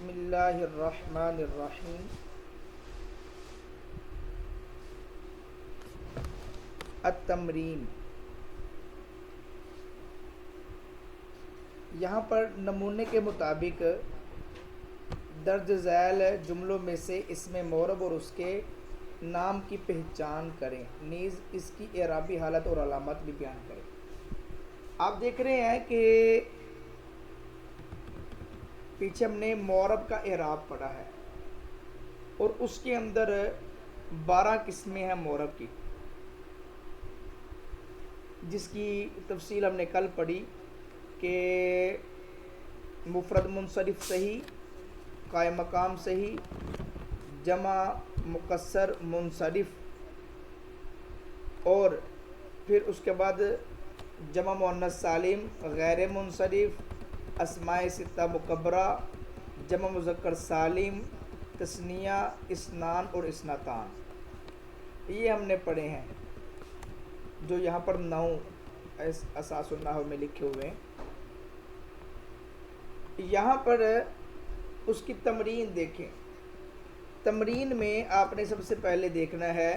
بسم اللہ الرحمن الرحیم. التمرین. یہاں پر نمونے کے مطابق درج ذیل جملوں میں سے اسم معرب اور اس کے نام کی پہچان کریں، نیز اس کی اعرابی حالت اور علامت بھی بیان کریں. آپ دیکھ رہے ہیں کہ پیچھے ہم نے معرب کا اعراب پڑھا ہے اور اس کے اندر 12 قسمیں ہیں معرب کی، جس کی تفصیل ہم نے کل پڑھی کہ مفرد منصرف صحیح، قائم مقام صحیح، جمع مکسر منصرف، اور پھر اس کے بعد جمع مؤنث سالم غیر منصرف، اسماء ستہ مکبرہ، جمع مذکر سالم، تثنیہ، اثنان اور اثنتان. یہ ہم نے پڑھے ہیں جو یہاں پر 9 اساس النحو میں لکھے ہوئے ہیں. یہاں پر اس کی تمرین دیکھیں. تمرین میں آپ نے سب سے پہلے دیکھنا ہے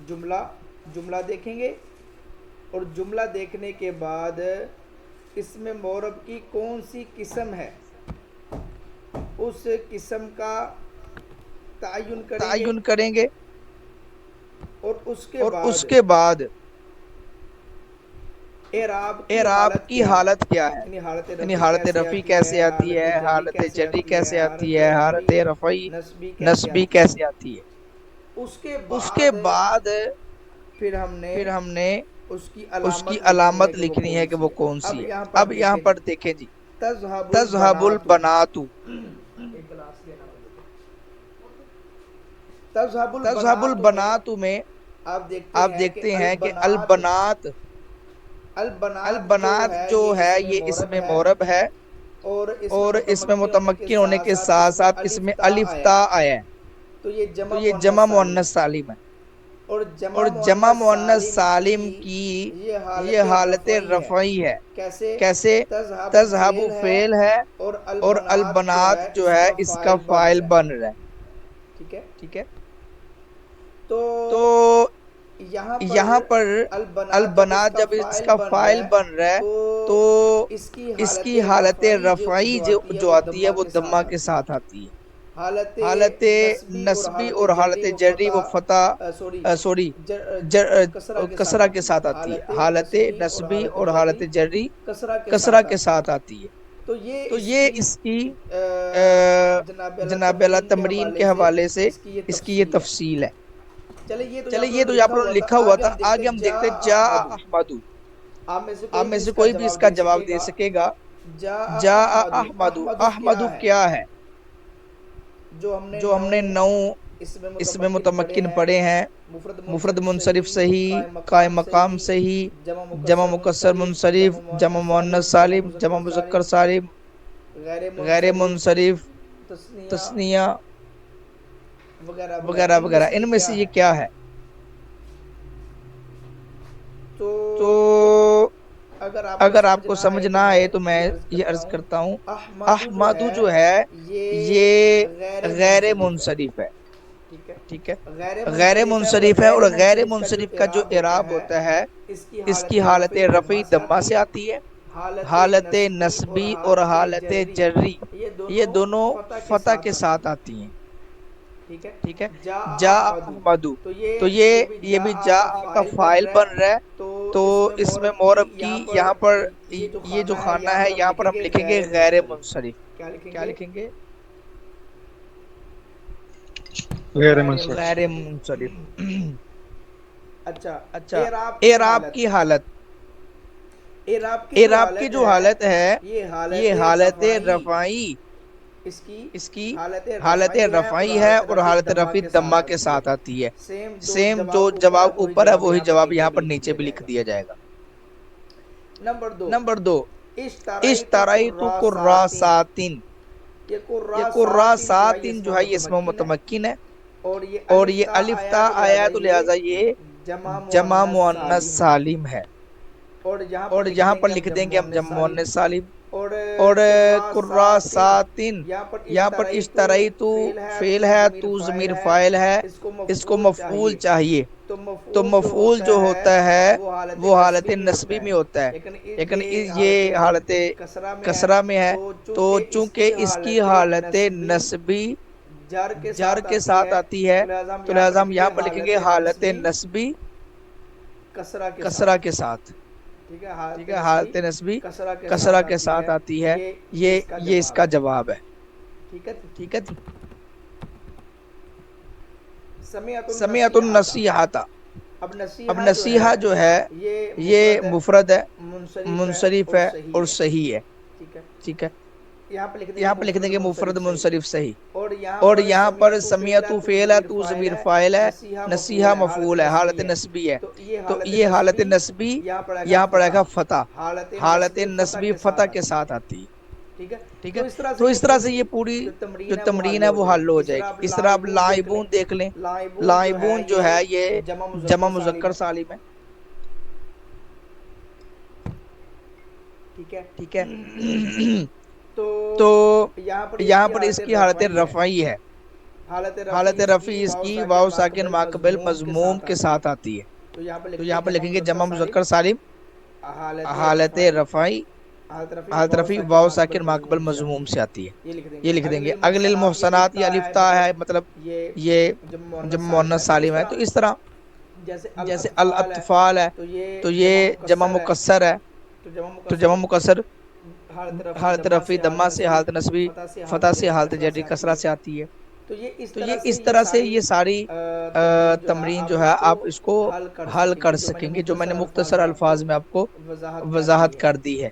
جملہ دیکھیں گے، اور جملہ دیکھنے کے بعد اس میں معرب کی کون سی قسم ہے اس قسم کا تعین کریں گے اور اس کے بعد اعراب کی حالت کیا ہے، یعنی حالت رفع کیسے آتی ہے، حالت جری کیسے آتی ہے، حالت رفعی نصبی کیسے آتی ہے. اس کے بعد پھر ہم نے اس کی علامت لکھنی ہے کہ وہ کون سی ہے. اب یہاں پر دیکھیں جی، تذهب البنات، تذهب البنات میں آپ دیکھتے ہیں کہ البنات جو ہے یہ اسم معرب ہے اور اس میں متمکن ہونے کے ساتھ ساتھ اس میں الف تا آیا ہے، تو یہ جمع مؤنث سالم ہے. اور جمع مؤنث سالم کی یہ حالت رفعی ہے. کیسے؟ تذهب فعل ہے اور البنات جو ہے اس کا فاعل بن رہا ہے. ٹھیک ہے. تو یہاں پر البنات جب اس کا فاعل بن رہا ہے تو اس کی حالت رفعی جو آتی ہے وہ ضمہ کے ساتھ آتی ہے. حالت نصبی اور حالت جری وہ کسرہ کے ساتھ آتی ہے. حالت نصبی اور حالت جری کسرہ کے ساتھ آتی ہے. تو یہ اس کی جناب اللہ تمرین کے حوالے سے اس کی یہ تفصیل ہے. چلے یہ تو یہاں پر لکھا ہوا تھا. آگے ہم دیکھتے جا احمدو. آپ میں سے کوئی بھی اس کا جواب دے سکے گا. جا احمدو، احمدو کیا ہے؟ جو ہم نے 9 اس میں متمکن پڑھے ہیں. مفرد منصرف صحیح، قائم مقام صحیح، جمع مکسر منصرف، جمع مؤنث سالم، جمع مذکر سالم، غیر منصرف، تثنیہ وغیرہ وغیرہ. ان میں سے یہ کیا ہے؟ تو اگر آپ کو سمجھ نہ آئے تو میں یہ عرض کرتا ہوں، احمدو جو ہے یہ غیر منصرف ہے. ٹھیک ہے. غیر منصرف ہے، اور غیر منصرف کا جو اعراب ہوتا ہے اس کی حالت رفعی ضمہ سے آتی ہے. حالت نصبی اور حالت جری یہ دونوں فتح کے ساتھ آتی ہیں. ٹھیک ہے. جا احمدو، تو یہ بھی جا کا فاعل بن رہا ہے. تو اس میں معرب کی یہاں پر یہ جو خانہ ہے یہاں پر ہم لکھیں گے غیر منصرف. کیا لکھیں گے؟ غیر منصرف. غیر منصرف. اچھا، اعراب کی حالت. اعراب کی جو حالت ہے یہ حالت رفعی، اس کی حالت رفعی ہے اور حالت رفعی ضمہ کے ساتھ آتی ہے. سیم جو جواب اوپر ہے وہی جواب یہاں پر نیچے بھی لکھ دیا جائے گا. نمبر 2، اشتریت قراساتن. یہ قراساتن جو ہے یہ اسم متمکن ہے اور یہ الف تا آیا ہے تو لہٰذا یہ جمع مؤنث سالم ہے. اور یہاں پر لکھ دیں گے ہم جمع مؤنث سالم. اور قراساتن، یہاں پر اشترائی تو فعل ہے، تو ضمیر فاعل ہے، اس کو مفعول چاہیے، تو مفعول جو ہوتا ہے وہ حالت نصبی میں ہوتا ہے، لیکن یہ حالت کسرہ میں ہے، تو چونکہ اس کی حالت نصبی جر کے ساتھ آتی ہے، تو لہذا ہم یہاں پر لکھیں گے حالت نصبی کسرہ کے ساتھ، ٹھیک ہے، حالت نصبی کسرہ کے ساتھ آتی ہے، یہ اس کا جواب ہے، ٹھیک ہے جی۔ سمیعت النصیحۃ، اب نصیحہ جو ہے یہ مفرد ہے، منصرف ہے اور صحیح ہے، ٹھیک ہے، یہاں پہ لکھ دیں گے مفرد منصرف صحیح، اور یہاں پر سمیعت فعل ہے، تو ضمیر فاعل ہے، نصیحہ مفعول ہے، حالت نصبی ہے، تو یہ حالت نصبی یہاں پڑے گا فتح، حالت نصبی فتح کے ساتھ آتی ہے، ٹھیک ہے، تو اس طرح سے یہ پوری جو تمرین ہے وہ حل ہو جائے گی۔ اس طرح اب لائبون دیکھ لیں، لائبون جو ہے یہ جمع مذکر سالم ہے، ٹھیک ہے، تو یہاں پر اس کی حالت رفعی ہے، حالت رفعی اس کی واو ساکن ماقبل مضموم کے ساتھ آتی ہے، تو یہاں پر لکھیں گے جمع مذکر سالم حالت رفعی، حالت رفعی واو ساکن ماقبل مضموم سے آتی ہے، یہ لکھ دیں گے۔ اگل المحسنات یہ الف تا ہے، مطلب یہ جمع مؤنث سالم ہے، تو اس طرح جیسے الاطفال ہے تو یہ جمع مکسر ہے، تو جمع مکسر حالت رفعی دمہ سے، حالت نصبی فتح سے، حالت جری کسرہ سے آتی ہے، تو یہ اس طرح سے یہ ساری تمرین جو ہے آپ اس کو حل کر سکیں گے، جو میں نے مختصر الفاظ میں آپ کو وضاحت کر دی ہے۔